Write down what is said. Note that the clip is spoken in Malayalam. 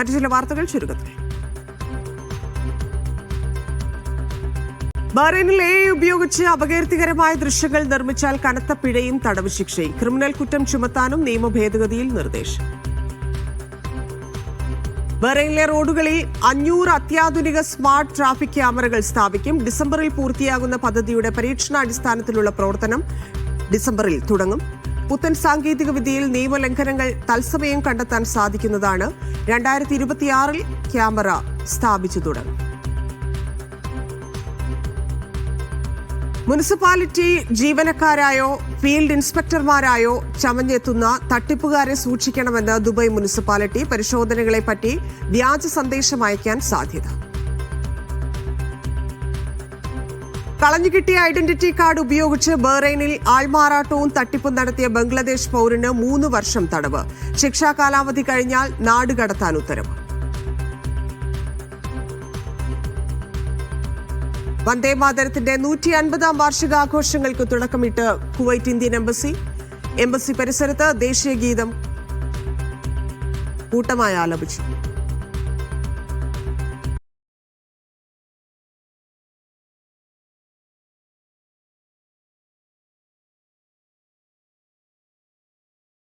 മറ്റു ചില വാർത്തകൾ ചുരുക്കത്തിൽ. ബഹ്റൈനിൽ AI ഉപയോഗിച്ച് അപകീർത്തികരമായ ദൃശ്യങ്ങൾ നിർമ്മിച്ചാൽ കനത്ത പിഴയും തടവ് ശിക്ഷയും. ക്രിമിനൽ കുറ്റം ചുമത്താനും നിയമ ഭേദഗതിയിൽ നിർദ്ദേശം. ബഹ്റൈനിലെ റോഡുകളിൽ 500 അത്യാധുനിക സ്മാർട്ട് ട്രാഫിക് ക്യാമറകൾ സ്ഥാപിക്കും. ഡിസംബറിൽ പൂർത്തിയാകുന്ന പദ്ധതിയുടെ പരീക്ഷണാടിസ്ഥാനത്തിലുള്ള പ്രവർത്തനം ഡിസംബറിൽ തുടങ്ങും. പുത്തൻ സാങ്കേതിക വിദ്യയിൽ നിയമലംഘനങ്ങൾ തത്സമയം കണ്ടെത്താൻ സാധിക്കുന്നതാണ്. 2026 ക്യാമറ സ്ഥാപിച്ചു തുടങ്ങും. മുനിസിപ്പാലിറ്റി ജീവനക്കാരായോ ഫീൽഡ് ഇൻസ്പെക്ടർമാരായോ ചമഞ്ഞെത്തുന്ന തട്ടിപ്പുകാരെ സൂക്ഷിക്കണമെന്ന് ദുബായ് മുനിസിപ്പാലിറ്റി. പരിശോധനകളെപ്പറ്റി വ്യാജ സന്ദേശം അയക്കാൻ സാധ്യത. കളഞ്ഞുകിട്ടിയ ഐഡന്റിറ്റി കാർഡ് ഉപയോഗിച്ച് ബഹ്റൈനിൽ ആൾമാറാട്ടവും തട്ടിപ്പും നടത്തിയ ബംഗ്ലാദേശ് പൗരന് 3 വർഷം തടവ്. ശിക്ഷാ കാലാവധി കഴിഞ്ഞാൽ നാടുകടത്താൻ ഉത്തരവ്. വന്ദേമാതരത്തിന്റെ 150ാം വാർഷികാഘോഷങ്ങൾക്ക് തുടക്കമിട്ട് കുവൈറ്റ് ഇന്ത്യൻ എംബസി പരിസരത്ത് ദേശീയ ഗീതം കൂട്ടമായി ആലപിച്ചു.